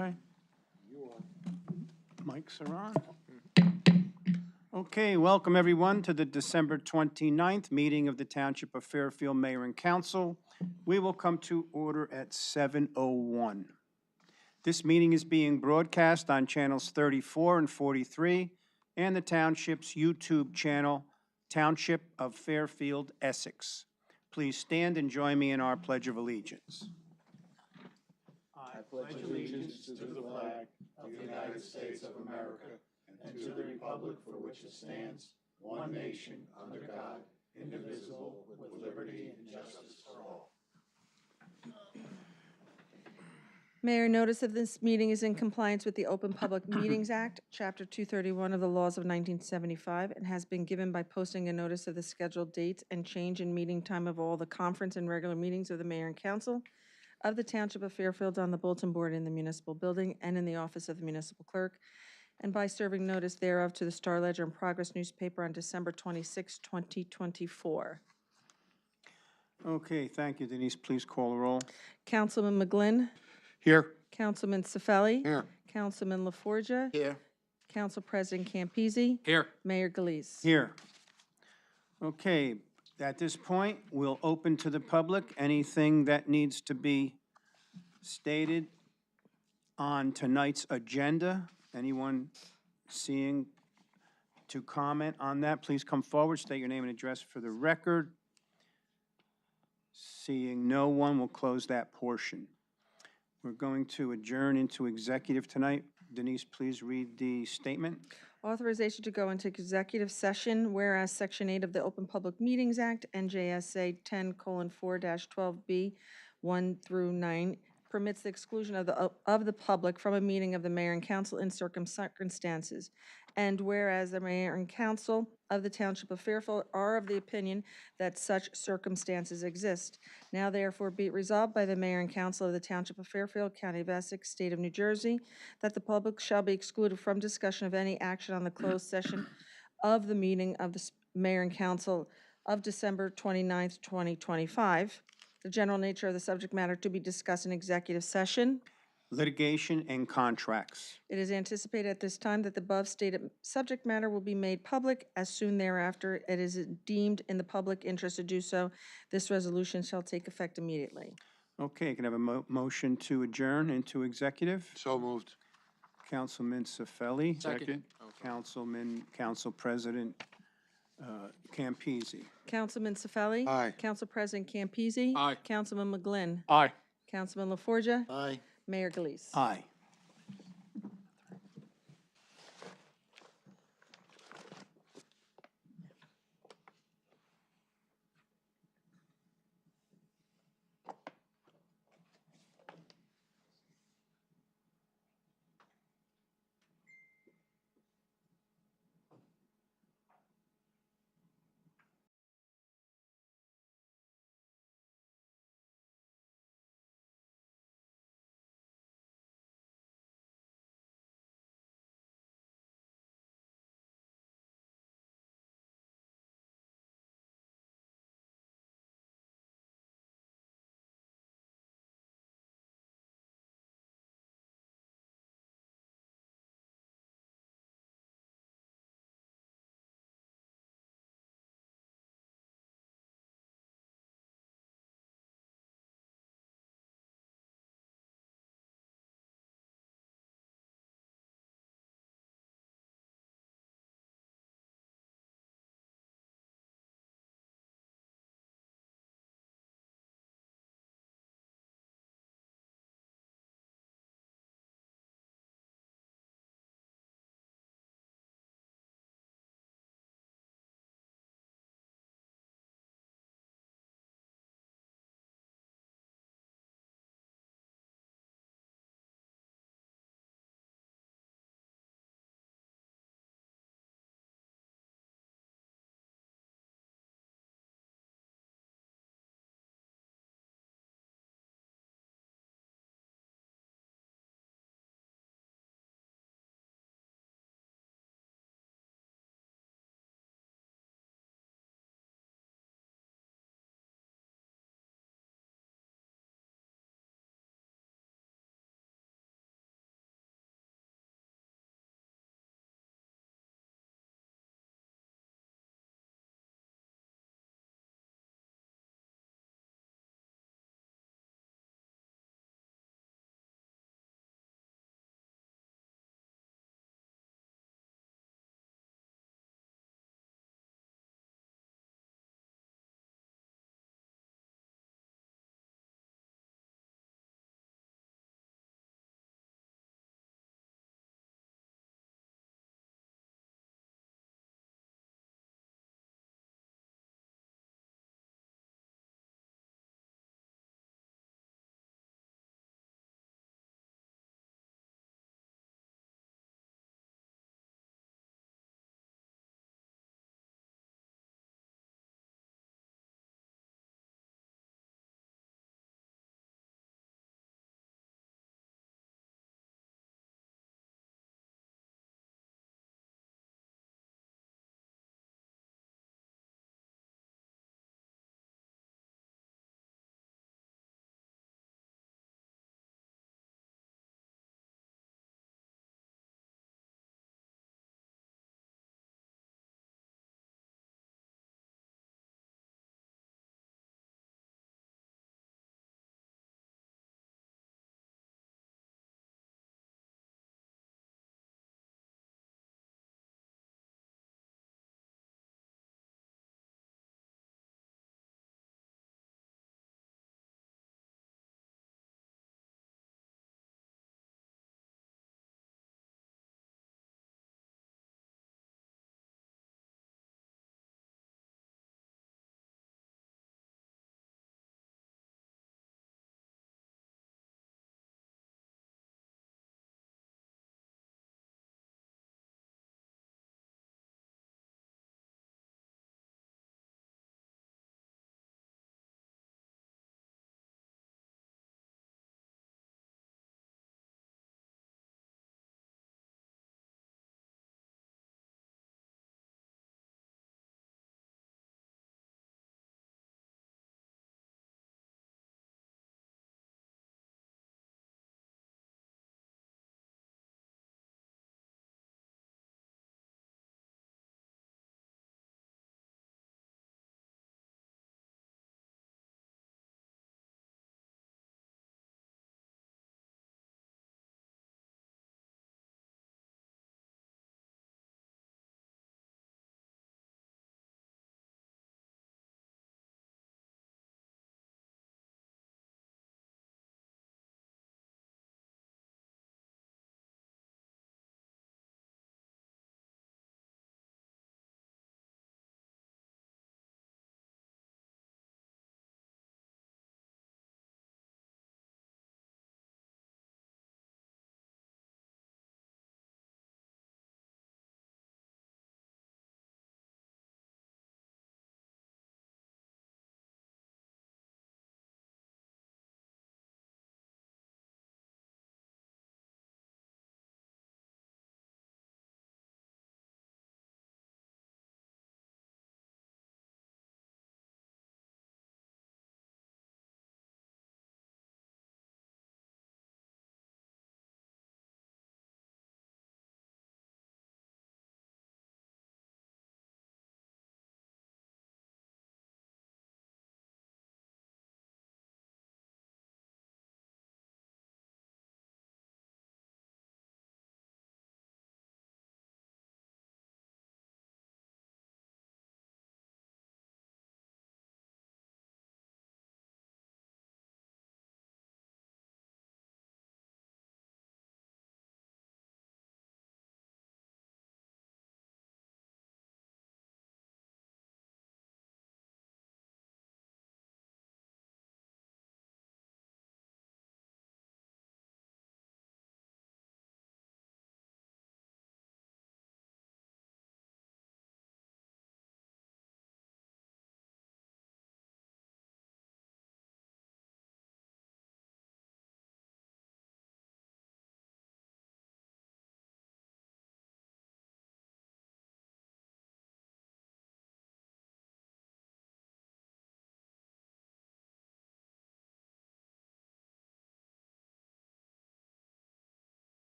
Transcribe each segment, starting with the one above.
Okay. Mics are on. Okay, welcome everyone to the December 29th meeting of the Township of Fairfield Mayor and Council. We will come to order at 7:01. This meeting is being broadcast on channels 34 and 43 and the Township's YouTube channel, Township of Fairfield, Essex. Please stand and join me in our Pledge of Allegiance. I pledge allegiance to the flag of the United States of America and to the republic for which it stands, one nation, under God, indivisible, with liberty and justice for all. Mayor, notice of this meeting is in compliance with the Open Public Meetings Act, Chapter 231 of the laws of 1975, and has been given by posting a notice of the scheduled dates and change in meeting time of all the conference and regular meetings of the mayor and council of the Township of Fairfield on the bulletin board in the municipal building and in the office of the municipal clerk, and by serving notice thereof to the Star Ledger and Progress newspaper on December 26, 2024. Okay, thank you. Denise, please call the roll. Councilman McGlynn? Here. Councilman Cifelli? Here. Councilman LaForgia? Here. Council President Campisi? Here. Mayor Galise? Here. Okay, at this point, we'll open to the public anything that needs to be stated on tonight's agenda. Anyone seeing to comment on that, please come forward, state your name and address for the record. Seeing no one, we'll close that portion. We're going to adjourn into executive tonight. Denise, please read the statement. Authorization to go into executive session, whereas Section 8 of the Open Public Meetings Act, NJSA 10:4-12B, 1 through 9, permits the exclusion of the public from a meeting of the mayor and council in circumstances. And whereas the mayor and council of the Township of Fairfield are of the opinion that such circumstances exist. Now therefore be it resolved by the mayor and council of the Township of Fairfield, County of Essex, State of New Jersey, that the public shall be excluded from discussion of any action on the closed session of the meeting of the mayor and council of December 29th, 2025. The general nature of the subject matter to be discussed in executive session. Litigation and contracts. It is anticipated at this time that the above stated subject matter will be made public as soon thereafter it is deemed in the public interest to do so. This resolution shall take effect immediately. Okay, can I have a motion to adjourn into executive? So moved. Councilman Cifelli. Second. Council President Campisi. Councilman Cifelli? Aye. Council President Campisi? Aye. Councilman McGlynn? Aye. Councilman LaForgia? Aye. Mayor Galise? Aye.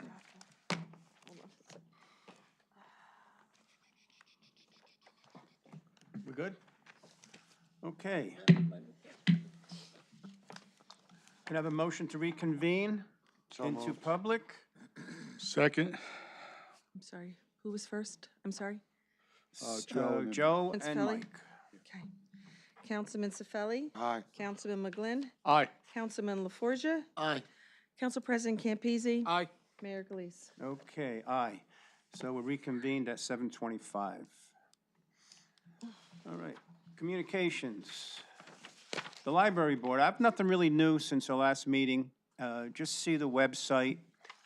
Hold on a sec. We good? Okay. Can I have a motion to reconvene into public? Second. I'm sorry, who was first? I'm sorry? Joe and then- Joe Ms. and Feli? Mike. Okay. Councilman Cifelli? Aye. Councilman McGlynn? Aye. Councilman LaForgia? Aye. Council President Campese? Aye. Mayor Galise? Okay, aye. So we're reconvened at 7:25. All right, communications. The library board, I have nothing really new since our last meeting. Just see the website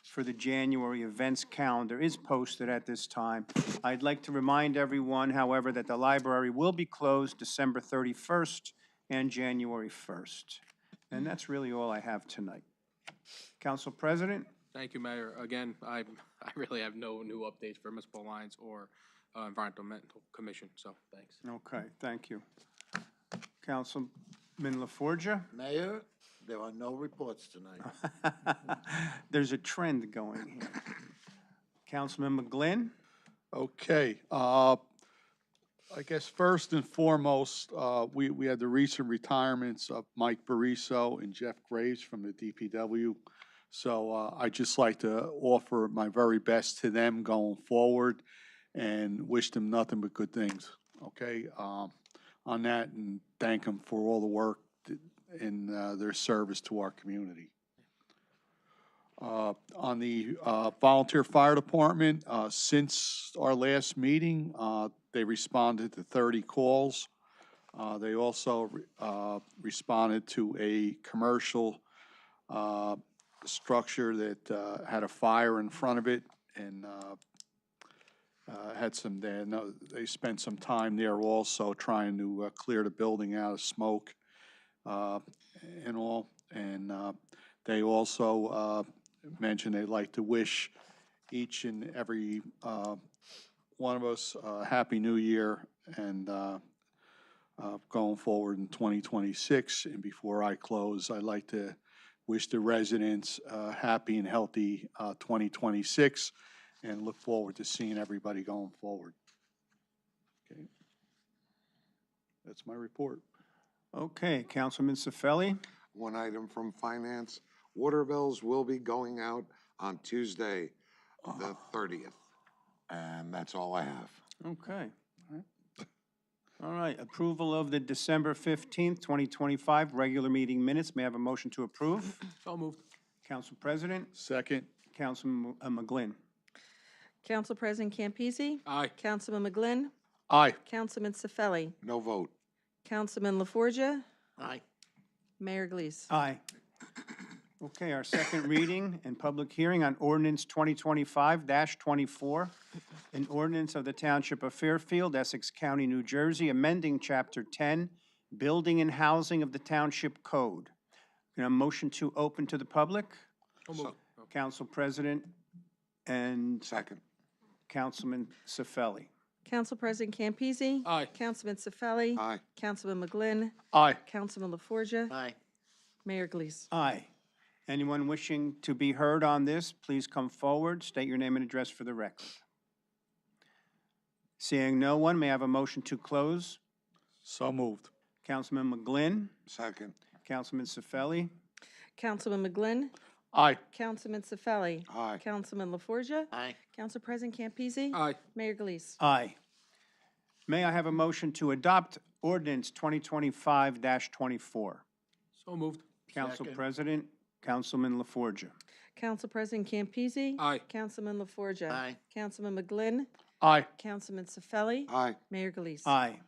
for the January events calendar is posted at this time. I'd like to remind everyone, however, that the library will be closed December 31st and January 1st. And that's really all I have tonight. Council President? Thank you, Mayor. Again, I really have no new updates for Municipal Alliance or Environmental Commission, so thanks. Okay, thank you. Councilman LaForgia? Mayor, there are no reports tonight. There's a trend going here. Councilman McGlynn? Okay, I guess first and foremost, we had the recent retirements of Mike Bariso and Jeff Graves from the DPW. So I'd just like to offer my very best to them going forward and wish them nothing but good things, okay? On that, and thank them for all the work in their service to our community. On the volunteer fire department, since our last meeting, they responded to 30 calls. They also responded to a commercial structure that had a fire in front of it, and had some, they spent some time there also trying to clear the building out of smoke and all. And they also mentioned they'd like to wish each and every one of us a Happy New Year, and going forward in 2026. And before I close, I'd like to wish the residents a happy and healthy 2026, and look forward to seeing everybody going forward. Okay. That's my report. Okay, Councilman Cifelli? One item from finance, water bills will be going out on Tuesday, the 30th. And that's all I have. Okay. All right, approval of the December 15th, 2025 regular meeting minutes. May I have a motion to approve? So moved. Council President? Second. Councilman McGlynn? Council President Campese? Aye. Councilman McGlynn? Aye. Councilman Cifelli? No vote. Councilman LaForgia? Aye. Mayor Galise? Aye. Okay, our second reading and public hearing on ordinance 2025-24, an ordinance of the Township of Fairfield, Essex County, New Jersey, amending Chapter 10, Building and Housing of the Township Code. Can I have a motion to open to the public? So moved. Council President and Second. Councilman Cifelli. Council President Campese? Aye. Councilman Cifelli? Aye. Councilman McGlynn? Aye. Councilman LaForgia? Aye. Mayor Galise? Aye. Anyone wishing to be heard on this, please come forward, state your name and address for the record. Seeing no one, may I have a motion to close? So moved. Councilman McGlynn, Second. Councilman Cifelli. Councilman McGlynn? Aye. Councilman Cifelli? Aye. Councilman LaForgia? Aye. Council President Campese? Aye. Mayor Galise? Aye. May I have a motion to adopt ordinance 2025-24? So moved. Council Second. President, Councilman LaForgia. Council President Campese? Aye. Councilman LaForgia? Aye. Councilman McGlynn? Aye. Councilman Cifelli? Aye. Mayor Galise? Aye.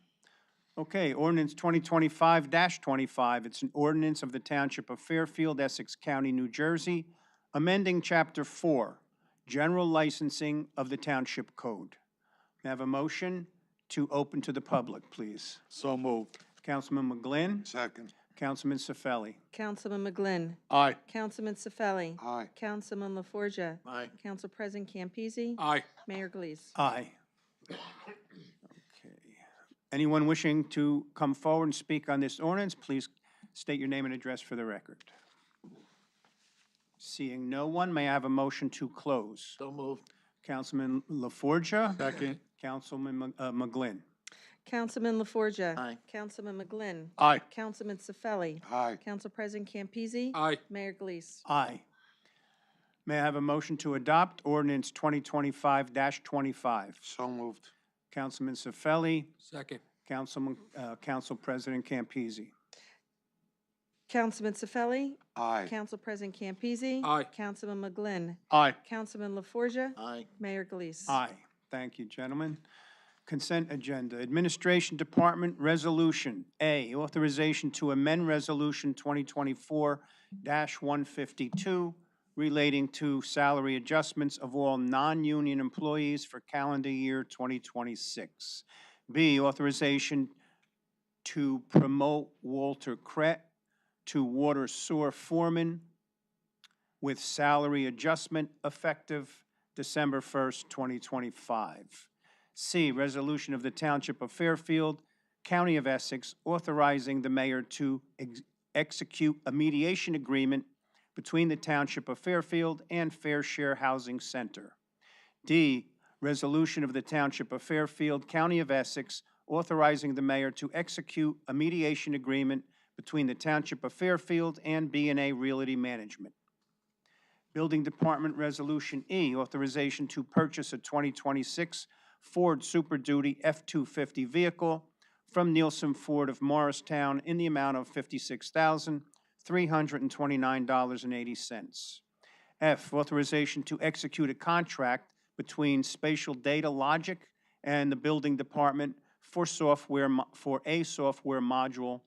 Okay, ordinance 2025-25, it's an ordinance of the Township of Fairfield, Essex County, New Jersey, amending Chapter 4, General Licensing of the Township Code. May I have a motion to open to the public, please? So moved. Councilman McGlynn, Second. Councilman Cifelli. Councilman McGlynn? Aye. Councilman Cifelli? Aye. Councilman LaForgia? Aye. Council President Campese? Aye. Mayor Galise? Aye. Okay. Anyone wishing to come forward and speak on this ordinance, please state your name and address for the record. Seeing no one, may I have a motion to close? So moved. Councilman LaForgia. Second. Councilman McGlynn. Councilman LaForgia. Aye. Councilman McGlynn. Aye. Councilman Cifelli. Aye. Council President Campese. Aye. Mayor Gleese. Aye. May I have a motion to adopt ordinance 2025-25? So moved. Councilman Cifelli, Second. Council President Campese. Councilman Cifelli. Aye. Council President Campese. Aye. Councilman McGlynn. Aye. Councilman LaForgia. Aye. Mayor Gleese. Aye. Thank you, gentlemen. Consent agenda. Administration Department Resolution. A, authorization to amend Resolution 2024-152 relating to salary adjustments of all non-union employees for calendar year 2026. B, authorization to promote Walter Kret to water sewer foreman with salary adjustment effective December 1st, 2025. C, resolution of the Township of Fairfield, County of Essex, authorizing the mayor to execute a mediation agreement between the Township of Fairfield and Fair Share Housing Center. D, resolution of the Township of Fairfield, County of Essex, authorizing the mayor to execute a mediation agreement between the Township of Fairfield and B&A Realty Management. Building Department Resolution E, authorization to purchase a 2026 Ford Super Duty F-250 vehicle from Nielsen Ford of Morristown in the amount of $56,329.80. F, authorization to execute a contract between Spatial Data Logic and the Building Department for a software module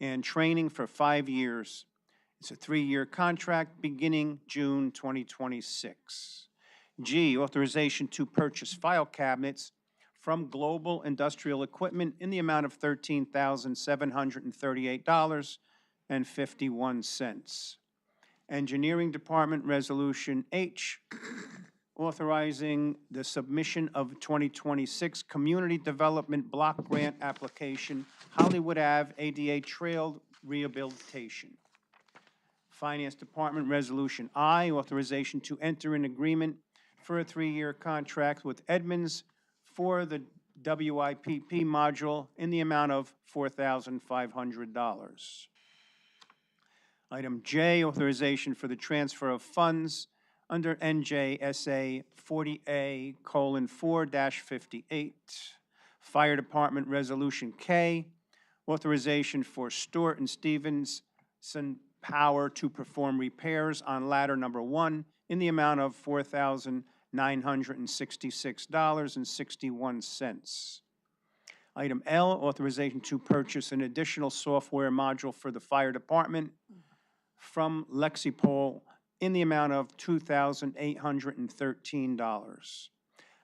and training for 5 years. It's a 3-year contract beginning June 2026. G, authorization to purchase file cabinets from Global Industrial Equipment in the amount of $13,738.51. Engineering Department Resolution H, authorizing the submission of 2026 Community Development Block Grant Application, Hollywood Ave ADA Trail Rehabilitation. Finance Department Resolution I, authorization to enter an agreement for a 3-year contract with Edmunds for the WIPP module in the amount of $4,500. Item J, authorization for the transfer of funds under NJSA 40A:4-58. Fire Department Resolution K, authorization for Stewart and Stevenson Power to perform repairs on ladder number 1 in the amount of $4,966.61. Item L, authorization to purchase an additional software module for the fire department from Lexipol in the amount of $2,813.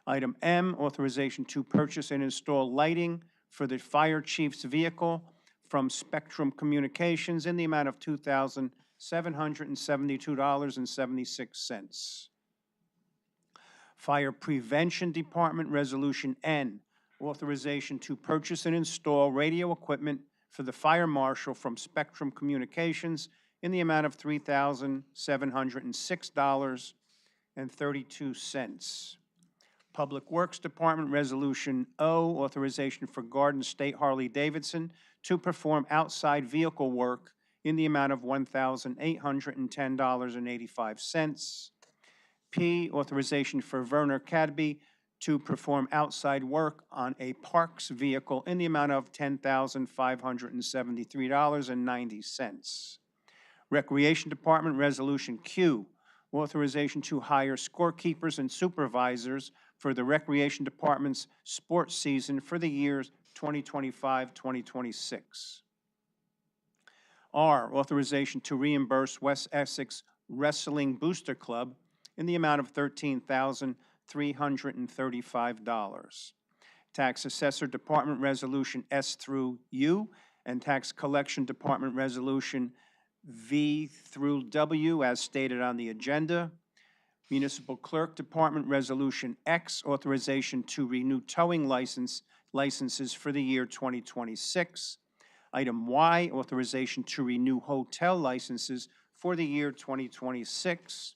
Item M, authorization to purchase and install lighting for the fire chief's vehicle from Spectrum Communications in the amount of $2,772.76. Fire Prevention Department Resolution N, authorization to purchase and install radio equipment for the fire marshal from Spectrum Communications in the amount of $3,706.32. Public Works Department Resolution O, authorization for Garden State Harley-Davidson to perform outside vehicle work in the amount of $1,810.85. P, authorization for Werner Cadby to perform outside work on a Parks vehicle in the amount of $10,573.90. Recreation Department Resolution Q, authorization to hire scorekeepers and supervisors for the Recreation Department's sports season for the years 2025-2026. R, authorization to reimburse West Essex Wrestling Booster Club in the amount of $13,335. Tax Assessor Department Resolution S through U and Tax Collection Department Resolution V through W as stated on the agenda. Municipal Clerk Department Resolution X, authorization to renew towing licenses for the year 2026. Item Y, authorization to renew hotel licenses for the year 2026.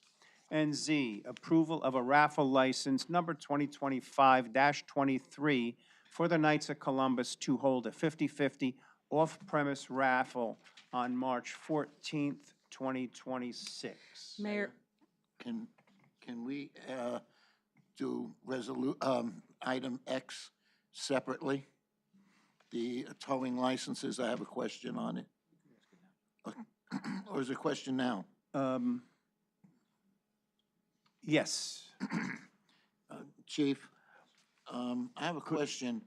And Z, approval of a raffle license number 2025-23 for the Knights of Columbus to hold a 50/50 off-premise raffle on March 14th, 2026. Mayor, Can we, do item X separately? The towing licenses, I have a question on it. Or is there a question now? Yes. Chief, I have a question,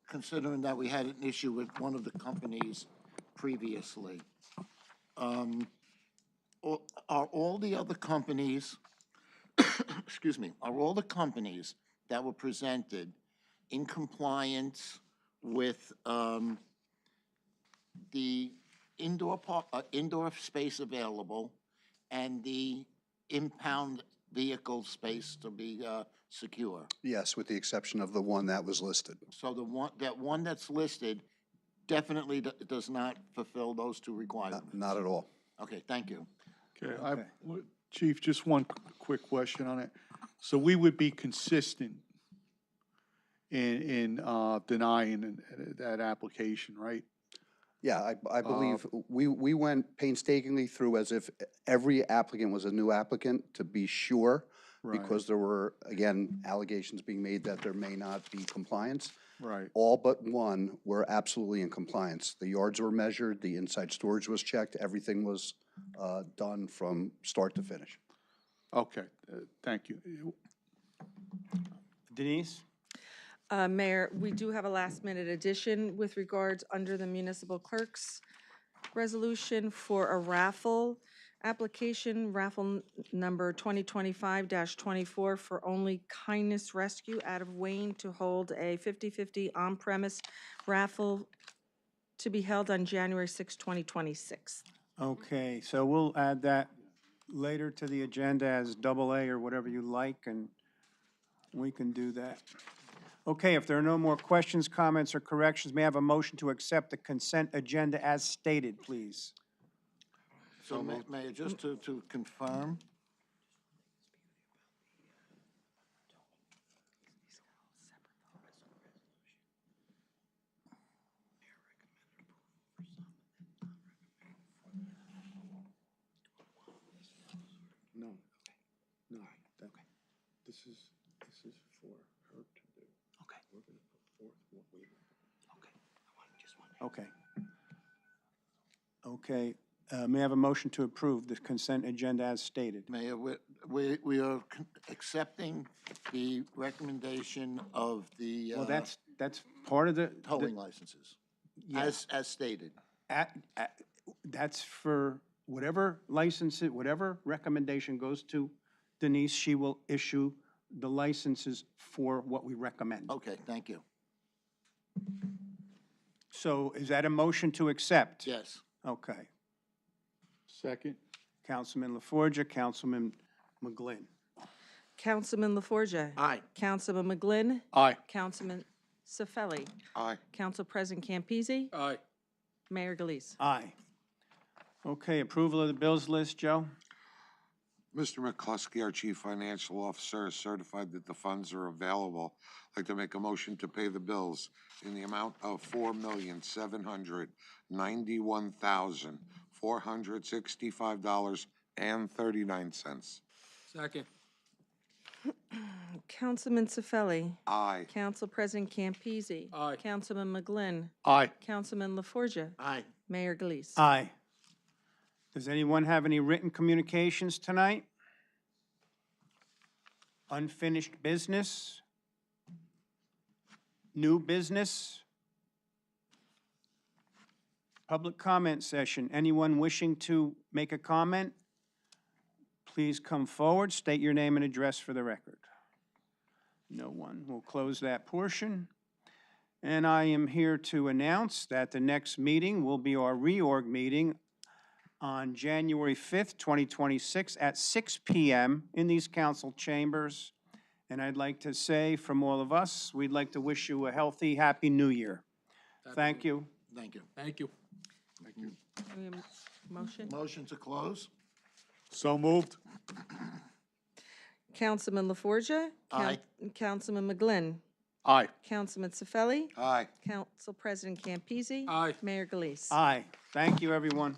considering that we had an issue with one of the companies previously. Are all the other companies, excuse me, are all the companies that were presented in compliance with the indoor space available and the impound vehicle space to be secure? Yes, with the exception of the one that was listed. So the one that's listed definitely does not fulfill those two requirements? Not at all. Okay, thank you. Okay, Okay. Chief, just one quick question on it. So we would be consistent in denying that application, right? Yeah, I believe we went painstakingly through as if every applicant was a new applicant to be sure, because there were, again, allegations being made that there may not be compliance. Right. All but one were absolutely in compliance. The yards were measured, the inside storage was checked, everything was done from start to finish. Okay, thank you. Denise? Mayor, we do have a last-minute addition with regards under the municipal clerk's resolution for a raffle application, raffle number 2025-24 for Only Kindness Rescue out of Wayne to hold a 50/50 on-premise raffle to be held on January 6, 2026. Okay, so we'll add that later to the agenda as AA or whatever you like, and we can do that. Okay, if there are no more questions, comments, or corrections, may I have a motion to accept the consent agenda as stated, please? So Mayor, just to confirm, No, no, this is for her to do. Okay. We're gonna put forth what we. Okay. Okay, may I have a motion to approve the consent agenda as stated? Mayor, we are accepting the recommendation of the Well, that's part of the. towing licenses, Yes. as stated. That's for whatever license, whatever recommendation goes to Denise, she will issue the licenses for what we recommend. Okay, thank you. So is that a motion to accept? Yes. Okay. Second? Councilman LaForgia, Councilman McGlynn. Councilman LaForgia. Aye. Councilman McGlynn. Aye. Councilman Cifelli. Aye. Council President Campese. Aye. Mayor Galise. Aye. Okay, approval of the bills list, Joe? Mr. McCluskey, our Chief Financial Officer, has certified that the funds are available. I'd like to make a motion to pay the bills in the amount of $4,791,465.39. Second. Councilman Cifelli. Aye. Council President Campese. Aye. Councilman McGlynn. Aye. Councilman LaForgia. Aye. Mayor Galise. Aye. Does anyone have any written communications tonight? Unfinished business? New business? Public comment session. Anyone wishing to make a comment? Please come forward, state your name and address for the record. No one. We'll close that portion. And I am here to announce that the next meeting will be our reorg meeting on January 5th, 2026 at 6 p.m. in these council chambers. And I'd like to say from all of us, we'd like to wish you a healthy, happy new year. Thank you. Thank you. Thank you. Motion? Motion to close? So moved. Councilman LaForgia? Aye. Councilman McGlynn? Aye. Councilman Cifelli? Aye. Council President Campese? Aye. Mayor Galise? Aye. Thank you, everyone.